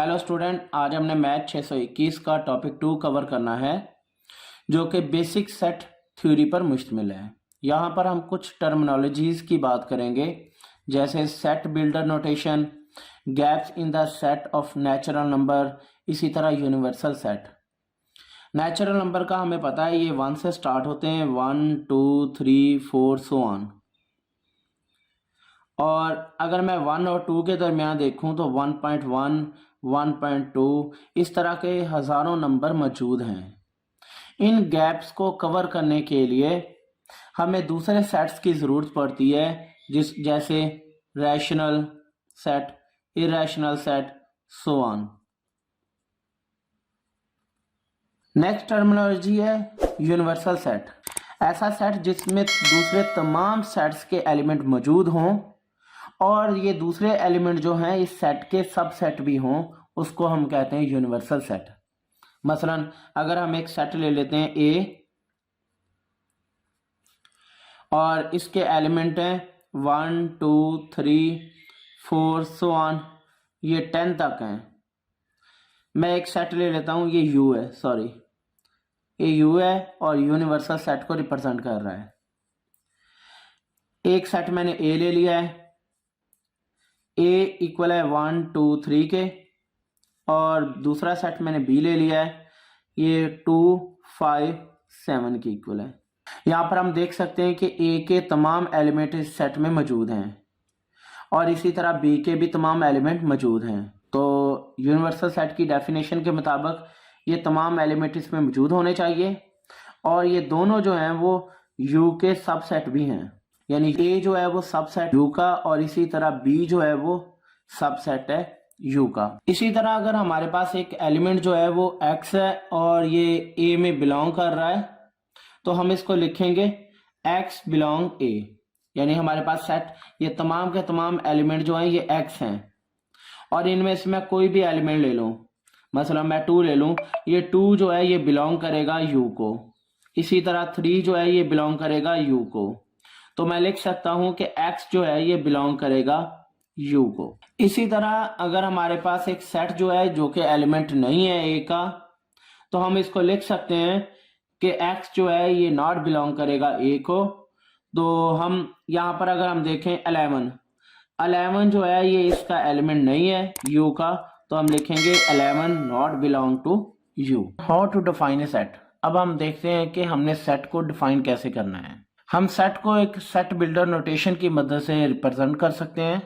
Hello student, आज हमने math 621 का टॉपिक 2 कवर करना है जो कि बेसिक सेट थ्योरी पर मुश्तमिल है। यहाँ पर हम कुछ टर्मिनोलॉजीज की बात करेंगे जैसे set builder notation, gaps in the set of natural number, इसी तरह यूनिवर्सल सेट। नेचुरल नंबर का हमें पता है ये 1 से स्टार्ट होते हैं, 1 2 3 4 सो ऑन। और अगर मैं 1 और 2 के दरमियान देखूं तो 1.1 1.2 इस तरह के हज़ारों नंबर मौजूद हैं। इन गैप्स को कवर करने के लिए हमें दूसरे सेट्स की ज़रूरत पड़ती है जैसे rational set, irrational set, so on. Next terminology है यूनिवर्सल सेट। ऐसा सेट जिसमें दूसरे तमाम सेट्स के एलिमेंट मौजूद हों और ये दूसरे एलिमेंट जो हैं इस सेट के सबसेट भी हों, उसको हम कहते हैं यूनिवर्सल सेट। मसलन अगर हम एक सेट ले लेते हैं ए और इसके एलिमेंट हैं 1 2 3 4 सो ऑन, ये 10 तक हैं। मैं एक सेट ले लेता हूं, ये यू है, सॉरी ये यू है और यूनिवर्सल सेट को रिप्रेजेंट कर रहा है। एक सेट मैंने ए ले लिया है, ए इक्वल है 1 2 3 के, और दूसरा सेट मैंने बी ले लिया है, ये 2 5 7 के इक्वल है। यहाँ पर हम देख सकते हैं कि ए के तमाम एलिमेंट इस सेट में मौजूद हैं और इसी तरह बी के भी तमाम एलिमेंट मौजूद हैं। तो यूनिवर्सल सेट की डेफिनेशन के मुताबिक ये तमाम एलिमेंट इसमें मौजूद होने चाहिए और ये दोनों जो हैं वो यू के सबसेट भी हैं, यानी ए जो है वो सबसेट यू का और इसी तरह बी जो है वो सबसेट है यू का। इसी तरह अगर हमारे पास एक एलिमेंट जो है वो एक्स है और ये ए में बिलोंग कर रहा है तो हम इसको लिखेंगे एक्स बिलोंग ए, यानी हमारे पास सेट ये तमाम के तमाम एलिमेंट जो हैं ये एक्स हैं और इनमें से मैं कोई भी एलिमेंट ले लूं, मसलन मैं 2 ले लूं, ये 2 जो है ये बिलोंग करेगा यू को, इसी तरह 3 जो है ये बिलोंग करेगा यू को। तो मैं लिख सकता हूं कि x जो है ये बिलोंग करेगा u को। इसी तरह अगर हमारे पास एक सेट जो है जो कि एलिमेंट नहीं है a का, तो हम इसको लिख सकते हैं कि x जो है ये नॉट बिलोंग करेगा a को। तो हम यहाँ पर अगर हम देखें 11 जो है ये इसका एलिमेंट नहीं है u का, तो हम लिखेंगे 11 not belong to u। How to define a set. अब हम देखते हैं कि हमने सेट को डिफाइन कैसे करना है। हम सेट को एक सेट बिल्डर नोटेशन की मदद से रिप्रेजेंट कर सकते हैं।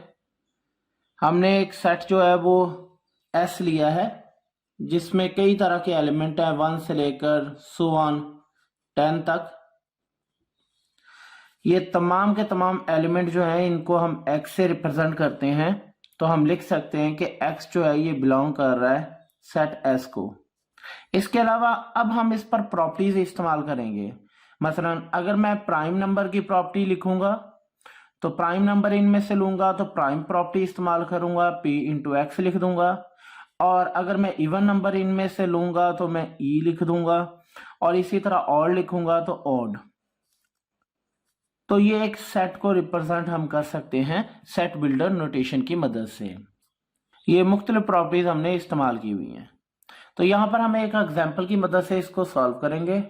हमने एक सेट जो है वो एस लिया है जिसमें कई तरह के एलिमेंट हैं, 1 से लेकर सो ऑन 10 तक। ये तमाम के तमाम एलिमेंट जो हैं इनको हम एक्स से रिप्रेजेंट करते हैं, तो हम लिख सकते हैं कि एक्स जो है ये बिलोंग कर रहा है सेट एस को। इसके अलावा अब हम इस पर प्रॉपर्टीज इस्तेमाल करेंगे। मसलन अगर मैं प्राइम नंबर की प्रॉपर्टी लिखूंगा तो प्राइम नंबर इनमें से लूंगा तो प्राइम प्रॉपर्टी इस्तेमाल करूंगा, p इंटू एक्स लिख दूंगा, और अगर मैं इवन नंबर इनमें से लूंगा तो मैं e लिख दूंगा, और इसी तरह ऑड लिखूंगा तो ऑड। तो ये एक सेट को रिप्रेजेंट हम कर सकते हैं सेट बिल्डर नोटेशन की मदद से। ये मुख्तलिफ प्रॉपर्टीज हमने इस्तेमाल की हुई हैं। तो यहां पर हम एक एग्जाम्पल की मदद से इसको सॉल्व करेंगे।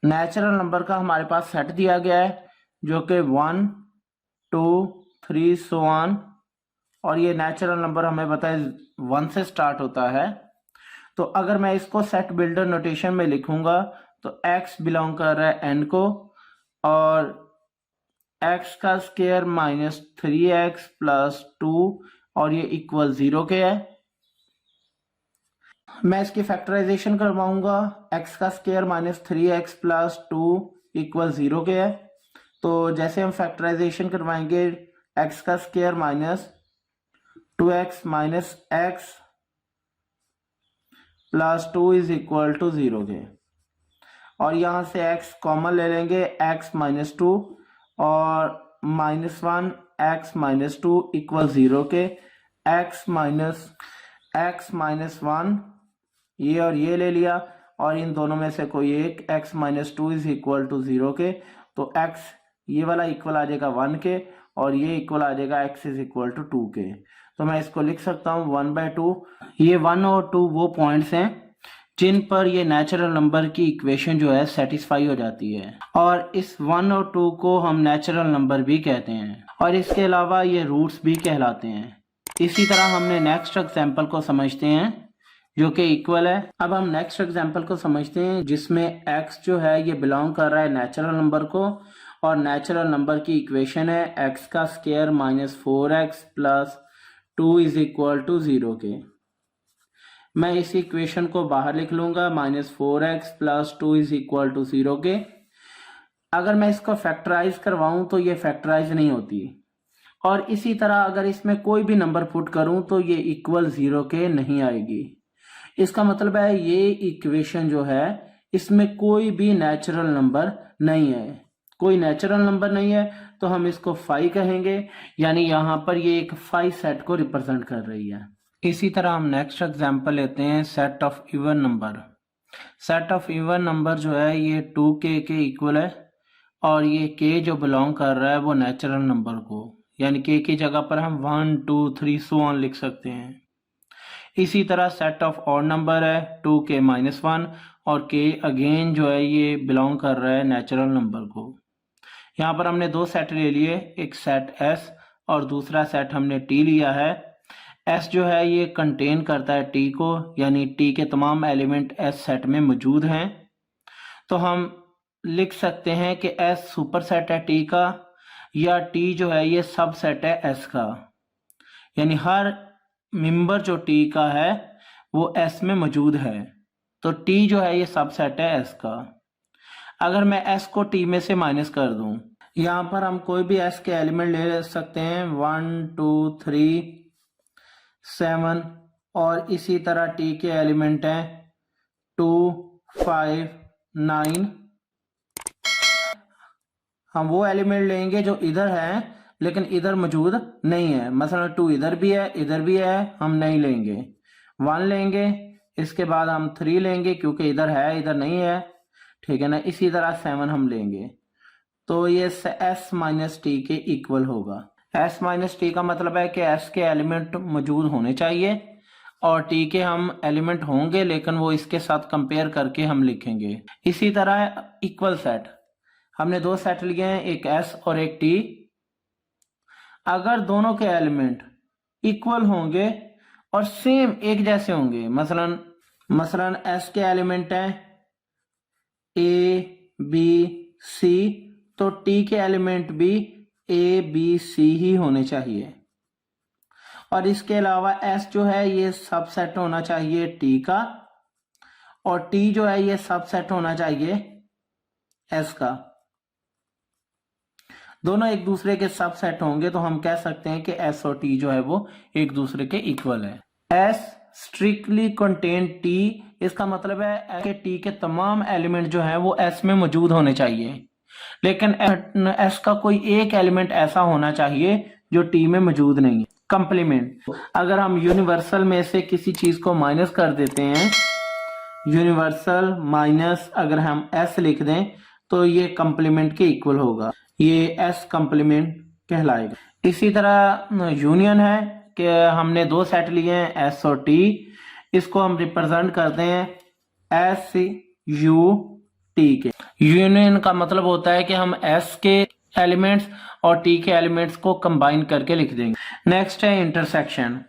नेचुरल नंबर का हमारे पास सेट दिया गया है जो कि 1 2 3 सो ऑन, और ये नेचुरल नंबर हमें पता है 1 से स्टार्ट होता है। तो अगर मैं इसको सेट बिल्डर नोटेशन में लिखूंगा तो x बिलोंग कर रहा है n को, और x का स्क्वायर माइनस 3x प्लस 2 और ये इक्वल 0 के है। मैं इसकी फैक्टराइजेशन करवाऊंगा, x का square minus 3x plus 2 equal 0 के है। तो जैसे हम फैक्टराइजेशन करवाएंगे x का square minus 2x minus x plus 2 is equal to 0 के, और यहां से x कॉमन ले लेंगे, x माइनस 2 और माइनस 1 x माइनस 2 इक्वल 0 के, x माइनस 1 ये और ये ले लिया, और इन दोनों में से कोई एक x minus 2 is equal to 0 के, तो x ये वाला इक्वल आ जाएगा 1 के, और ये इक्वल आ जाएगा x is equal to 2k। तो मैं इसको लिख सकता हूँ 1/2। ये 1 और 2 वो पॉइंट्स हैं जिन पर ये नेचुरल नंबर की इक्वेशन जो है सेटिस्फाई हो जाती है, और इस 1 और 2 को हम नेचुरल नंबर भी कहते हैं, और इसके अलावा ये रूट्स भी कहलाते हैं। इसी तरह हमने नेक्स्ट एग्जांपल को समझते हैं जो कि इक्वल है। अब हम नेक्स्ट एग्जांपल को समझते हैं जिसमें x जो है ये बिलोंग कर रहा है नेचुरल नंबर को, और नेचुरल नंबर की इक्वेशन है x का square minus 4x plus 2 is equal to 0 के। मैं इस इक्वेशन को बाहर लिख लूंगा, -4x plus 2 is equal to 0 के। अगर मैं इसको फैक्टराइज करवाऊं तो ये फैक्टराइज नहीं होती, और इसी तरह अगर इसमें कोई भी नंबर पुट करूं तो ये इक्वल 0 के नहीं आएगी। इसका मतलब है ये इक्वेशन जो है इसमें कोई भी नेचुरल नंबर नहीं है। कोई नेचुरल नंबर नहीं है तो हम इसको फाई कहेंगे, यानी यहाँ पर ये एक फाई सेट को रिप्रेजेंट कर रही है। इसी तरह हम नेक्स्ट एग्जांपल लेते हैं set of even number. Set of even number जो है ये 2k के इक्वल है, और ये k जो बिलोंग कर रहा है वो नेचुरल नंबर को, यानी k की जगह पर हम 1 2 3 सो ऑन लिख सकते हैं। इसी तरह सेट ऑफ ऑड नंबर है 2k माइनस 1, और k अगेन जो है ये बिलोंग कर रहा है नेचुरल नंबर को। यहाँ पर हमने दो सेट ले लिए, एक सेट s और दूसरा सेट हमने t लिया है। s जो है ये कंटेन करता है t को, यानी t के तमाम एलिमेंट s सेट में मौजूद हैं। तो हम लिख सकते हैं कि s सुपर सेट है t का, या t जो है ये सब सेट है s का, यानी हर मेंबर जो t का है वो s में मौजूद है। तो t जो है ये सब सेट है s का। अगर मैं s को t में से माइनस कर दूं, यहाँ पर हम कोई भी s के एलिमेंट ले सकते हैं, 1 2 3 7, और इसी तरह t के एलिमेंट हैं 2 5 9। हम वो एलिमेंट लेंगे जो इधर है लेकिन इधर मौजूद नहीं है, मसलन 2 इधर भी है इधर भी है, हम नहीं लेंगे। 1 लेंगे, इसके बाद हम 3 लेंगे क्योंकि इधर है इधर नहीं है, ठीक है ना। इसी तरह 7 हम लेंगे। तो ये s माइनस टी के इक्वल होगा। s माइनस टी का मतलब है कि s के एलिमेंट मौजूद होने चाहिए और t के हम एलिमेंट होंगे लेकिन वो इसके साथ कंपेयर करके हम लिखेंगे। इसी तरह इक्वल सेट, हमने दो सेट लिए हैं, एक s और एक t। अगर दोनों के एलिमेंट इक्वल होंगे और सेम एक जैसे होंगे, मसलन s के एलिमेंट हैं a b c, तो t के एलिमेंट भी a b c ही होने चाहिए। और इसके अलावा s जो है ये सबसेट होना चाहिए t का, और t जो है ये सबसेट होना चाहिए s का। दोनों एक दूसरे के सबसेट होंगे तो हम कह सकते हैं कि s और t जो है वो एक दूसरे के इक्वल है। s स्ट्रिक्टली कंटेन t, इसका मतलब है कि t के तमाम एलिमेंट जो है वो s में मौजूद होने चाहिए, लेकिन s का कोई एक एलिमेंट ऐसा होना चाहिए जो t में मौजूद नहीं है। कंप्लीमेंट, अगर हम यूनिवर्सल में से किसी चीज को माइनस कर देते हैं, यूनिवर्सल माइनस अगर हम s लिख दें तो ये कंप्लीमेंट के इक्वल होगा, ये s कंप्लीमेंट कहलाएगा। इसी तरह यूनियन है कि हमने दो सेट लिए हैं s और t, इसको हम रिप्रेजेंट करते हैं s u t के। यूनियन का मतलब होता है कि हम s के एलिमेंट्स और t के एलिमेंट्स को कंबाइन करके लिख देंगे। नेक्स्ट है इंटरसेक्शन,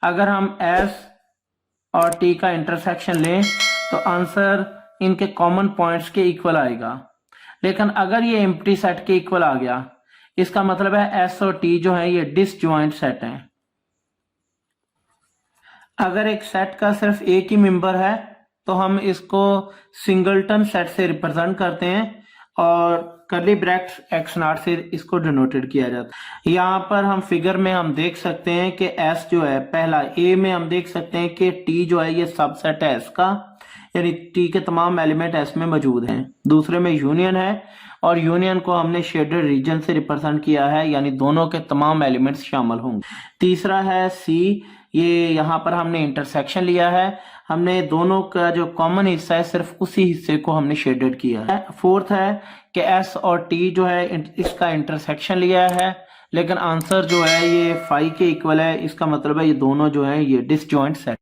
अगर हम s और t का इंटरसेक्शन लें तो आंसर इनके कॉमन पॉइंट्स के इक्वल आएगा, लेकिन अगर ये एम्प्टी सेट के इक्वल आ गया इसका मतलब है s और t जो है ये डिसजॉइंट सेट हैं। अगर एक सेट का सिर्फ एक ही मेंबर है तो हम इसको सिंगलटन सेट से रिप्रेजेंट करते हैं और कर्ली ब्रैकेट्स x नॉट से इसको डिनोटेड किया जाता है। यहाँ पर हम फिगर में हम देख सकते हैं कि s जो है, पहला a में हम देख सकते हैं कि t जो है ये सबसेट है s का, यानी t के तमाम एलिमेंट s में मौजूद हैं। दूसरे में यूनियन है और यूनियन को हमने शेडेड रीजन से रिप्रेजेंट किया है, यानी दोनों के तमाम एलिमेंट्स शामिल होंगे। तीसरा है c, ये यहाँ पर हमने इंटरसेक्शन लिया है, हमने दोनों का जो कॉमन हिस्सा है सिर्फ उसी हिस्से को हमने शेडेड किया है। फोर्थ है कि s और t जो है इसका इंटरसेक्शन लिया है, लेकिन आंसर जो है ये 5 के इक्वल है, इसका मतलब है ये दोनों जो है ये डिसजॉइंट सेट।